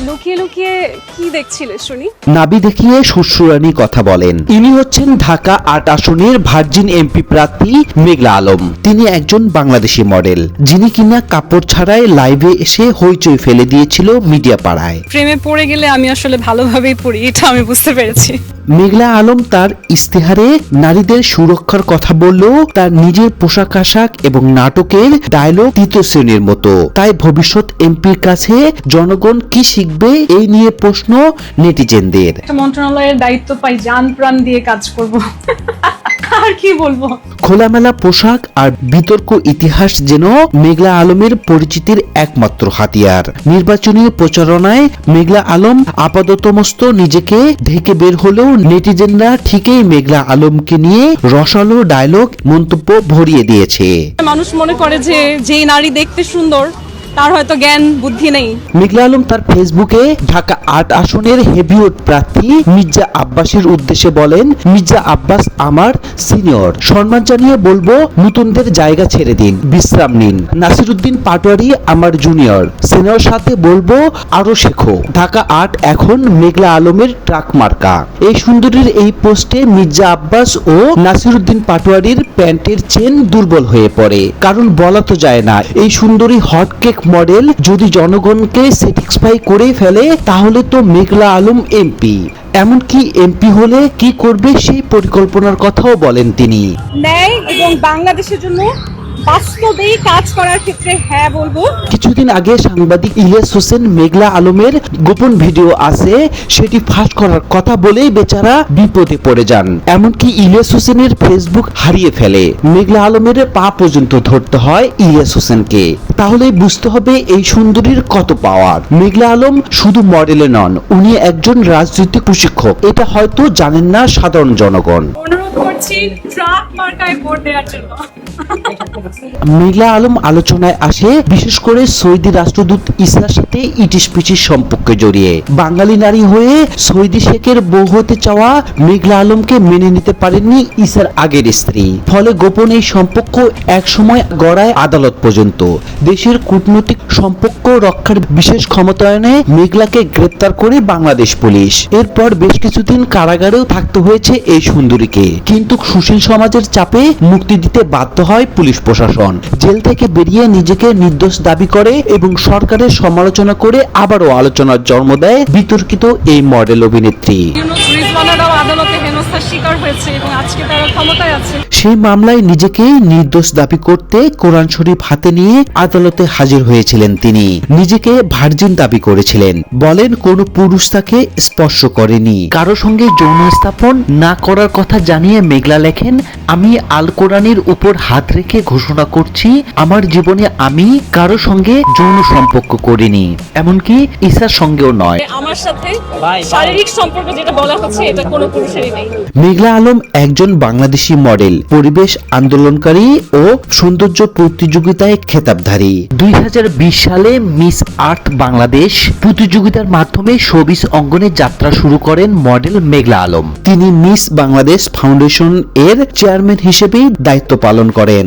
লুকিয়ে লুকিয়ে কি দেখছিলে শুনি? নাবি দেখিয়ে শ্বশুরানি কথা বলেন। ইনি হচ্ছেন ঢাকা ৮ আসনের ভার্জিন এমপি প্রার্থী মেঘলা আলম। তিনি একজন বাংলাদেশি মডেল, যিনি কিনা কাপড় ছাড়াই লাইভে এসে হইচই ফেলে দিয়েছিল মিডিয়া পাড়ায়। প্রেমে পড়ে গেলে আমি আসলে ভালোভাবেই পড়ি, এটা আমি বুঝতে পেরেছি। মেঘলা আলম তার ইস্তেহারে নারীদের সুরক্ষার কথা বললেও তার নিজের পোশাক আশাক এবং নাটকের ডায়লগ তৃতীয় শ্রেণীর মতো। তাই ভবিষ্যৎ এমপির কাছে জনগণ কি শিখবে এই নিয়ে প্রশ্ন নেটিজেনদের। একটা মন্ত্রণালয়ের দায়িত্ব পাই, জান প্রাণ দিয়ে কাজ করব, আর কি বলবো। খোলামেলা পোশাক আর বিতর্ক ইতিহাস যেন মেঘলা আলমের পরিচিতির একমাত্র হাতিয়ার। নির্বাচনী প্রচারণায় মেঘলা আলম আপাততমস্ত নিজেকে ঢেকে বের হলেও নেটিজেনরা ঠিকই মেঘলা আলমকে নিয়ে রসালো ডায়লগ মন্তব্য ভরিয়ে দিয়েছে। মানুষ মনে করে যে যেই নারী দেখতে সুন্দর তার হয়তো জ্ঞান বুদ্ধি নেই। মেঘলা আলম তার ফেসবুকে ঢাকা ৮ আসনের হেভিওয়েট প্রার্থী মির্জা আব্বাসের উদ্দেশ্যে বলেন, মির্জা আব্বাস আমার সিনিয়র, সম্মান জানিয়ে বলবো নতুনদের জায়গা ছেড়ে দিন, বিশ্রাম নিন। নাসিরউদ্দিন পাটোয়ারি আমার জুনিয়র, সিনিয়র সাথে বলবো আরো শেখো। ঢাকা ৮ এখন মেঘলা আলমের ট্রাক মার্কা। এই সুন্দরীর এই পোস্টে মির্জা আব্বাস ও নাসিরউদ্দিন পাটোয়ারির প্যান্টের চেন দুর্বল হয়ে পড়ে। কারণ বলা তো যায় না, এই সুন্দরী হটকেক মডেল যদি জনগণকে স্যাটিসফাই করে ফেলে তাহলে তো মেঘলা আলম এমপি। এমনকি এমপি হলে কি করবে সেই পরিকল্পনার কথাও বলেন তিনি। ন্যায় এবং বাংলাদেশের জন্য বাস্তবেই কাজ করার ক্ষেত্রে হ্যাঁ বলবো। কিছুদিন আগে সাংবাদিক ইলিয়াস হোসেন মেঘলা আলমের গোপন ভিডিও আছে সেটি ফাঁস করার কথা বলেই বেচারা বিপদে পড়ে যান। এমনকি ইলিয়াস হোসেনের ফেসবুক হারিয়ে ফেলে। মেঘলা আলমের পা পর্যন্ত ধরতে হয় ইলিয়াস হোসেনকে। তাহলেই বুঝতে হবে এই সুন্দরীর কত পাওয়ার। মেঘলা আলম শুধু মডেলে নন, উনি একজন রাজনৈতিক প্রশিক্ষক। এটা হয়তো জানেন না সাধারণ জনগণ। অনুরোধ করছি ট্রাক মার্কায় ভোট দেওয়ার জন্য। মেঘলা আলম আলোচনায় আসে বিশেষ করে সৌদি রাষ্ট্রদূত ইসার সাথে ইটিস পিটিস সম্পর্কে জড়িয়ে। বাঙালি নারী হয়ে সৌদি শেখের বউ হতে চাওয়া মেঘলা আলমকে মেনে নিতে পারেননি ইসার আগের স্ত্রী। ফলে গোপন এই সম্পর্ক একসময় গড়ায় আদালত পর্যন্ত। দেশের কূটনৈতিক সম্পর্ক রক্ষার বিশেষ ক্ষমতায়নে মেঘলাকে গ্রেপ্তার করে বাংলাদেশ পুলিশ। এরপর বেশ কিছুদিন কারাগারেও থাকতে হয়েছে এই সুন্দরীকে, কিন্তু সুশীল সমাজের চাপে মুক্তি দিতে বাধ্য হয় পুলিশ প্রশাসন। জেল থেকে বেরিয়ে নিজেকে নির্দোষ দাবি করে এবং সরকারের সমালোচনা করে আবারও আলোচনার জন্ম দেয় বিতর্কিত এই মডেল অভিনেত্রী। সেই মামলায় নিজেকে নির্দোষ দাবি করতে কোরআন শরীফ হাতে নিয়ে আদালতে হাজির হয়েছিলেন তিনি। নিজেকে ভার্জিন দাবি করেছিলেন। বলেন কোনো পুরুষ তাকে স্পর্শ করেনি। কারো সঙ্গে যৌন স্থাপন না করার কথা জানিয়ে মেঘলা লেখেন, আমি আল কোরআনের উপর হাত রেখে ঘোষণা করছি আমার জীবনে আমি কারো সঙ্গে যৌন সম্পর্ক করিনি, এমনকি ঈসার সঙ্গেও নয়। আমার সাথে শারীরিক সম্পর্ক যেটা বলা হচ্ছে এটা কোনো পুরুষেরই নেই। মেঘলা আলম একজন বাংলাদেশি মডেল, পরিবেশ আন্দোলনকারী ও সৌন্দর্য প্রতিযোগিতায় খেতাবধারী। 2020 সালে মিস আর্থ বাংলাদেশ প্রতিযোগিতার মাধ্যমে শোবিজ অঙ্গনে যাত্রা শুরু করেন মডেল মেঘলা আলম। তিনি মিস বাংলাদেশ ফাউন্ডেশন এর চেয়ারম্যান হিসেবেই দায়িত্ব পালন করেন।